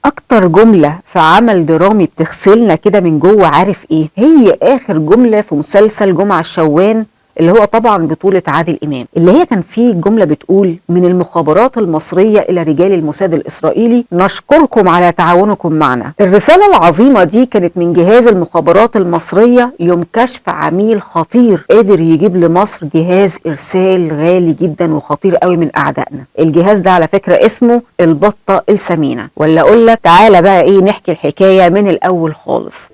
اكتر جملة في عمل درامي بتغسلنا كده من جوه، عارف ايه؟ هي اخر جملة في مسلسل جمعة الشوان، اللي هو طبعا بطولة عادل إمام، اللي هي كان فيه جملة بتقول: من المخابرات المصرية إلى رجال الموساد الإسرائيلي، نشكركم على تعاونكم معنا. الرسالة العظيمة دي كانت من جهاز المخابرات المصرية يوم كشف عميل خطير قادر يجيب لمصر جهاز إرسال غالي جدا وخطير قوي من أعدائنا. الجهاز ده على فكرة اسمه البطة السمينة. ولا أقول لك تعالى بقى إيه نحكي الحكاية من الأول خالص.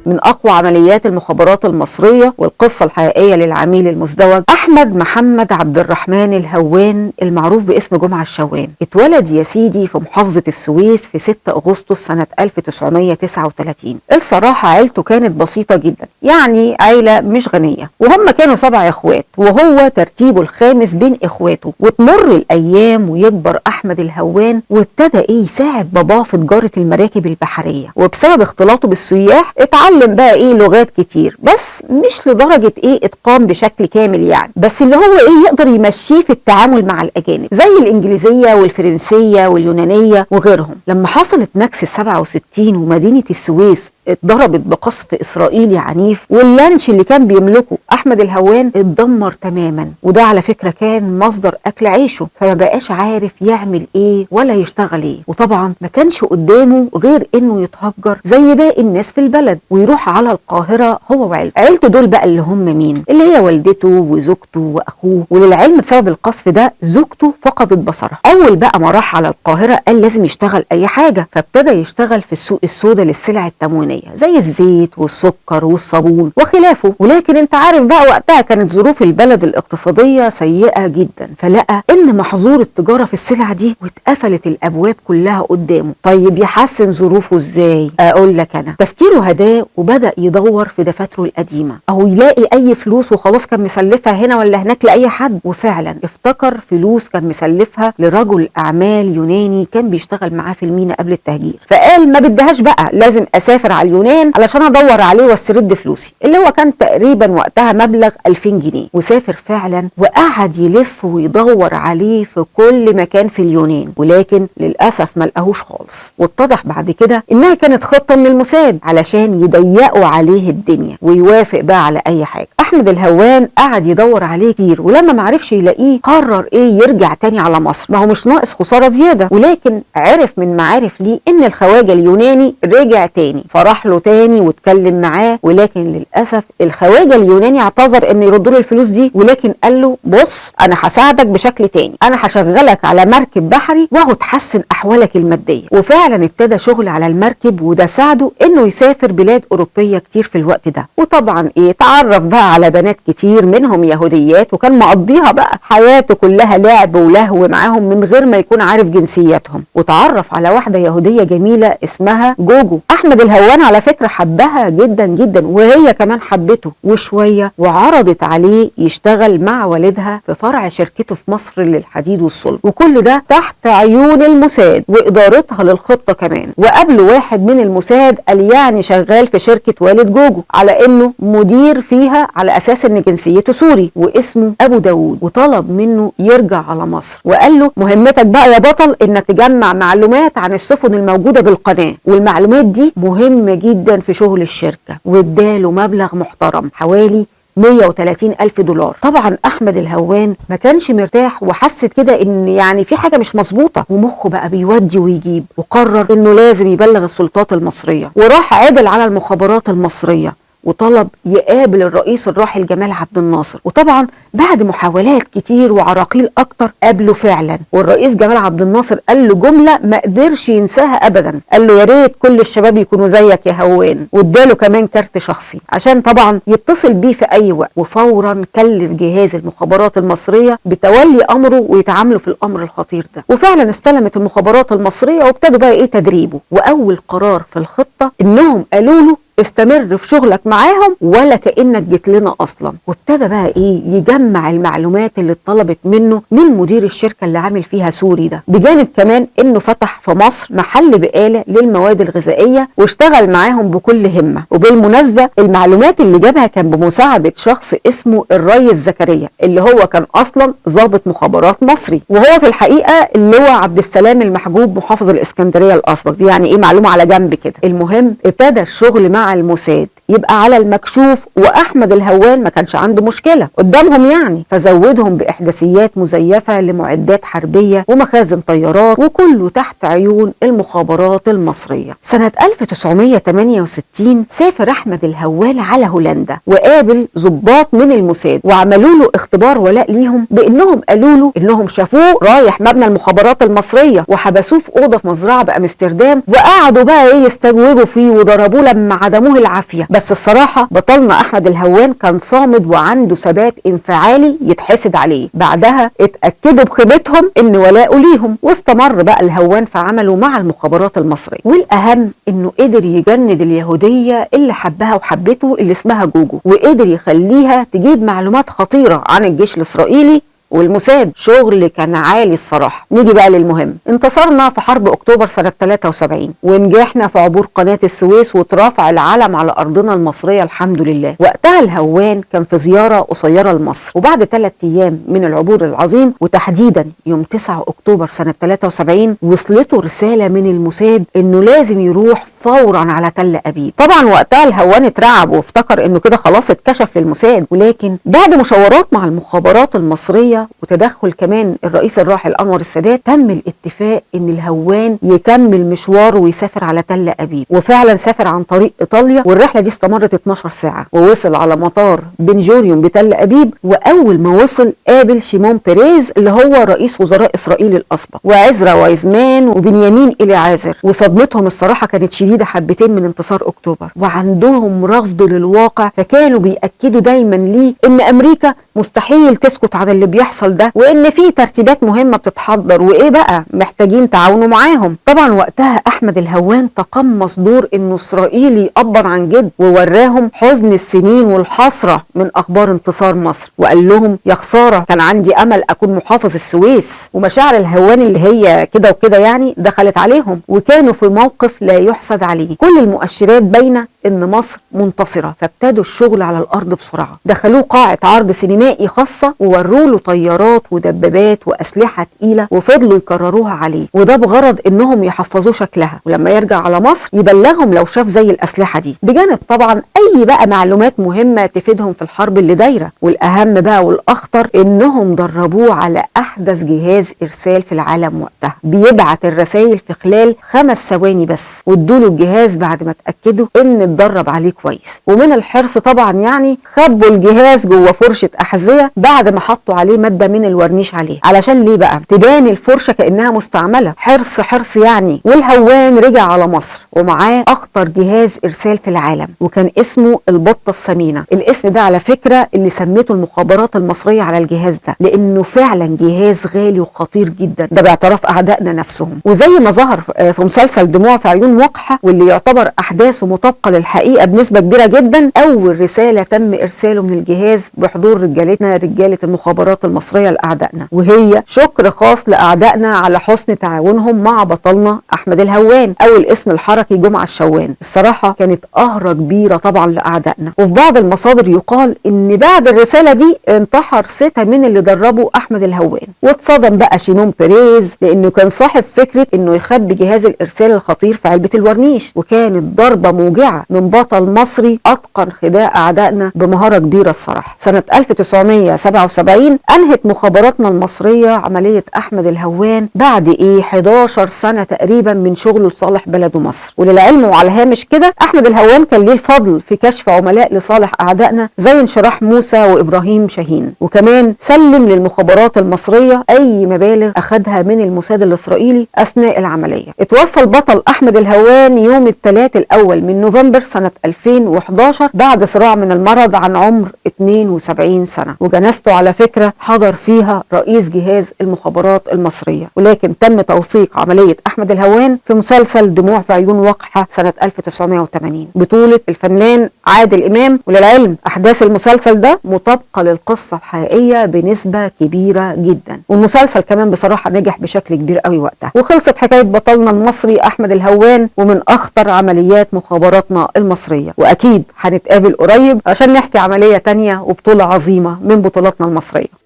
من أقوى عمليات المخابرات المصرية والقصة الحقيقية للعميل المزدوج أحمد محمد عبد الرحمن الهوان، المعروف باسم جمعة الشوان. اتولد يا سيدي في محافظة السويس في 6 أغسطس سنة 1939. الصراحة عيلته كانت بسيطة جدا، يعني عيلة مش غنية، وهم كانوا 7 إخوات وهو ترتيبه الخامس بين إخواته. وتمر الأيام ويكبر أحمد الهوان، وابتدى يساعد باباه في تجارة المراكب البحرية، وبسبب اختلاطه بالسياح اتعلم بقى لغات كتير، بس مش لدرجة اتقان بشكل كامل يعني، بس اللي هو يقدر يمشيه في التعامل مع الأجانب، زي الإنجليزية والفرنسية واليونانية وغيرهم. لما حصلت نكسة 67 ومدينة السويس اتضربت بقصف إسرائيلي عنيف، واللانش اللي كان بيملكه أحمد الهوان اتدمر تماما، وده على فكرة كان مصدر أكل عيشه، فما بقاش عارف يعمل ايه ولا يشتغل ايه. وطبعا ما كانش قدامه غير انه يتهجر زي باقي الناس في البلد ويروح على القاهرة هو وعيلته دول بقى اللي هم مين؟ اللي هي والدته وزوجته وأخوه. وللعلم بسبب القصف ده زوجته فقدت بصرها. أول بقى ما راح على القاهرة قال لازم يشتغل أي حاجة، فابتدى يشتغل في السوق السوداء للسلع التموينية زي الزيت والسكر والصابون وخلافه. ولكن انت عارف بقى وقتها كانت ظروف البلد الاقتصادية سيئة جدا، فلقى ان محظور التجارة في السلع دي واتقفلت الابواب كلها قدامه. طيب يحسن ظروفه ازاي؟ اقول لك انا. تفكيره هداه وبدأ يدور في دفاتره القديمة او يلاقي اي فلوس وخلاص كان مسلفها هنا ولا هناك لاي حد، وفعلا افتكر فلوس كان مسلفها لرجل اعمال يوناني كان بيشتغل معاه في المينا قبل التهجير. فقال ما بدهاش بقى، لازم اسافر على اليونان علشان ادور عليه واسترد فلوسي، اللي هو كان تقريبا وقتها مبلغ 2000 جنيه. وسافر فعلا وقعد يلف ويدور عليه في كل مكان في اليونان، ولكن للاسف ما لقاهوش خالص. واتضح بعد كده انها كانت خطه من الموساد علشان يضيقوا عليه الدنيا ويوافق بقى على اي حاجه. احمد الهوان قعد يدور عليه كتير، ولما ما عرفش يلاقيه قرر يرجع تاني على مصر. ما هو مش ناقص خساره زياده، ولكن عرف من معارف ليه ان الخواجه اليوناني رجع تاني، فراح له تاني واتكلم معاه. ولكن للاسف الخواجه اليوناني اعتذر ان يردوا له الفلوس دي، ولكن قال له بص انا هساعدك بشكل تاني، انا هشغلك على مركب بحري وهو تحسن احوالك الماديه. وفعلا ابتدى شغل على المركب، وده ساعده انه يسافر بلاد اوروبيه كتير في الوقت ده. وطبعا اتعرف بقى على بنات كتير منهم يهوديات، وكان مقضيها بقى حياته كلها لعب ولهو معاهم من غير ما يكون عارف جنسياتهم. وتعرف على واحده يهوديه جميله اسمها جوجو. احمد الهوان على فكره حبها جدا جدا، وهي كمان حبته، وشويه وعرضت عليه يشتغل مع والدها في فرع شركته في مصر للحديد والصلب، وكل ده تحت عيون الموساد وادارتها للخطه كمان. وقبل واحد من الموساد قال يعني شغال في شركه والد جوجو على انه مدير فيها على اساس ان جنسيته سوري واسمه ابو داود، وطلب منه يرجع على مصر وقال له مهمتك بقى يا بطل انك تجمع معلومات عن السفن الموجوده بالقناه، والمعلومات دي مهمه جدا في شغل الشركه. واداله مبلغ محترم حوالي 130 ألف دولار. طبعا أحمد الهوان ما كانش مرتاح، وحس كده إن يعني في حاجة مش مظبوطة، ومخه بقى بيودي ويجيب، وقرر إنه لازم يبلغ السلطات المصرية. وراح عدل على المخابرات المصرية وطلب يقابل الرئيس الراحل جمال عبد الناصر. وطبعا بعد محاولات كتير وعراقيل اكتر قابله فعلا، والرئيس جمال عبد الناصر قال له جمله ما قدرش ينساها ابدا، قال له يا ريت كل الشباب يكونوا زيك يا هوان، واداله كمان كارت شخصي عشان طبعا يتصل بيه في اي وقت. وفورا كلف جهاز المخابرات المصريه بتولي امره ويتعاملوا في الامر الخطير ده. وفعلا استلمت المخابرات المصريه وابتدوا بقى تدريبه. واول قرار في الخطه انهم قالوا له استمر في شغلك معاهم ولا كأنك جيت لنا اصلا. وابتدى بقى يجمع وجمع المعلومات اللي اتطلبت منه من مدير الشركة اللي عامل فيها سوري ده، بجانب كمان انه فتح في مصر محل بقالة للمواد الغذائية واشتغل معاهم بكل همة. وبالمناسبة المعلومات اللي جابها كان بمساعدة شخص اسمه الريس زكريا اللي هو كان اصلا ضابط مخابرات مصري، وهو في الحقيقة اللواء عبد السلام المحجوب محافظ الاسكندرية الاسبق. دي يعني ايه معلومة على جنب كده. المهم ابتدى الشغل مع الموساد يبقى على المكشوف، واحمد الهوان ما كانش عنده مشكلة قدامهم يعني، فزودهم باحداثيات مزيفة لمعدات حربية ومخازن طيارات، وكله تحت عيون المخابرات المصرية. سنة 1968 سافر احمد الهوان على هولندا وقابل ضباط من الموساد وعملوا له اختبار ولاء ليهم، بانهم قالوا له انهم شافوه رايح مبنى المخابرات المصرية وحبسوه في اوضه في مزرعة بامستردام، وقعدوا بقى يستجوبوا فيه وضربوه لما عدموه العافية. بس الصراحة بطلنا احمد الهوان كان صامد وعنده ثبات انفعالي يتحسد عليه. بعدها اتأكدوا بخيبتهم ان ولاءه ليهم، واستمر بقى الهوان في عمله مع المخابرات المصرية. والاهم انه قدر يجند اليهودية اللي حبها وحبته اللي اسمها جوجو، وقدر يخليها تجيب معلومات خطيرة عن الجيش الاسرائيلي والموساد. شغل كان عالي الصراحة. نيجي بقى للمهم. انتصرنا في حرب اكتوبر سنة 73 ونجحنا في عبور قناة السويس وترافع العلم على ارضنا المصرية الحمد لله. وقتها الهوان كان في زيارة قصيرة لمصر، وبعد 3 ايام من العبور العظيم وتحديدا يوم 9 اكتوبر سنة 73 وصلته رسالة من الموساد انه لازم يروح فورا على تل ابيب. طبعا وقتها الهوان اترعب وافتكر انه كده خلاص اتكشف للموساد، ولكن بعد مشاورات مع المخابرات المصرية وتدخل كمان الرئيس الراحل انور السادات تم الاتفاق ان الهوان يكمل مشواره ويسافر على تل ابيب. وفعلا سافر عن طريق ايطاليا، والرحله دي استمرت 12 ساعه، ووصل على مطار بن جوريون بتل ابيب. واول ما وصل قابل شيمون بيريز اللي هو رئيس وزراء اسرائيل الاسبق، وعزرا وايزمان وبنيامين اليعازر. وصدمتهم الصراحه كانت شديده حبتين من انتصار اكتوبر، وعندهم رفض للواقع، فكانوا بيأكدوا دايما ليه ان امريكا مستحيل تسكت عن اللي بيحصل ده، وان في ترتيبات مهمه بتتحضر، وايه بقى محتاجين تعاونوا معاهم. طبعا وقتها احمد الهوان تقمص دور انه اسرائيلي ابا عن جد، ووراهم حزن السنين والحسره من اخبار انتصار مصر، وقال لهم يا خساره كان عندي امل اكون محافظ السويس. ومشاعر الهوان اللي هي كده وكده يعني دخلت عليهم، وكانوا في موقف لا يحسد عليه. كل المؤشرات باينه ان مصر منتصره، فابتدوا الشغل على الارض بسرعه. دخلوه قاعه عرض سينمائي خاصه ووروا له طيارات ودبابات واسلحه تقيله، وفضلوا يكرروها عليه، وده بغرض انهم يحفظوه شكلها، ولما يرجع على مصر يبلغهم لو شاف زي الاسلحه دي، بجانب طبعا اي بقى معلومات مهمه تفيدهم في الحرب اللي دايره. والاهم بقى والاخطر انهم دربوه على احدث جهاز ارسال في العالم وقتها، بيبعت الرسائل في خلال 5 ثواني بس، وادوله الجهاز بعد ما اتاكدوا ان اتدرب عليه كويس. ومن الحرص طبعا يعني خبوا الجهاز جوه فرشه احذيه بعد ما حطوا عليه ماده من الورنيش عليه. علشان ليه بقى؟ تبان الفرشه كانها مستعمله. حرص يعني. والهوان رجع على مصر ومعاه اخطر جهاز ارسال في العالم، وكان اسمه البطه الثمينه. الاسم ده على فكره اللي سمته المخابرات المصريه على الجهاز ده، لانه فعلا جهاز غالي وخطير جدا، ده باعتراف اعدائنا نفسهم. وزي ما ظهر في مسلسل دموع في عيون وقحه، واللي يعتبر احداثه مطابقه للحقيقه بنسبه كبيره جدا، اول رساله تم ارساله من الجهاز بحضور رجالتنا رجاله المخابرات المصريه لاعدائنا، وهي شكر خاص لاعدائنا على حسن تعاونهم مع بطلنا احمد الهوان او الاسم الحركي جمعه الشوان. الصراحه كانت قهره كبيره طبعا لاعدائنا، وفي بعض المصادر يقال ان بعد الرساله دي انتحر 6 من اللي دربوا احمد الهوان. واتصدم بقى شيمون بيريز لانه كان صاحب فكره انه يخبي جهاز الارسال الخطير في علبه الورنيش، وكانت ضربه موجعه من بطل مصري اتقن خداع اعدائنا بمهاره كبيره الصراحه. سنه 1977 انهت مخابراتنا المصريه عمليه احمد الهوان بعد 11 سنه تقريبا من شغله لصالح بلده مصر. وللعلم وعلى الهامش كده، احمد الهوان كان ليه الفضل في كشف عملاء لصالح اعدائنا زي انشراح موسى وابراهيم شاهين، وكمان سلم للمخابرات المصريه اي مبالغ اخذها من الموساد الاسرائيلي اثناء العمليه. اتوفى البطل احمد الهوان يوم الثلاث الاول من نوفمبر سنة 2011 بعد صراع من المرض عن عمر 72 سنة، وجنازته على فكرة حضر فيها رئيس جهاز المخابرات المصرية. ولكن تم توثيق عملية أحمد الهوان في مسلسل دموع في عيون وقحة سنة 1980 بطولة الفنان عادل إمام. وللعلم أحداث المسلسل ده مطابقة للقصة الحقيقية بنسبة كبيرة جدا، والمسلسل كمان بصراحة نجح بشكل كبير قوي وقتها. وخلصت حكاية بطلنا المصري أحمد الهوان ومن أخطر عمليات مخابراتنا المصرية، وأكيد هنتقابل قريب عشان نحكي عملية تانية وبطولة عظيمة من بطولاتنا المصرية.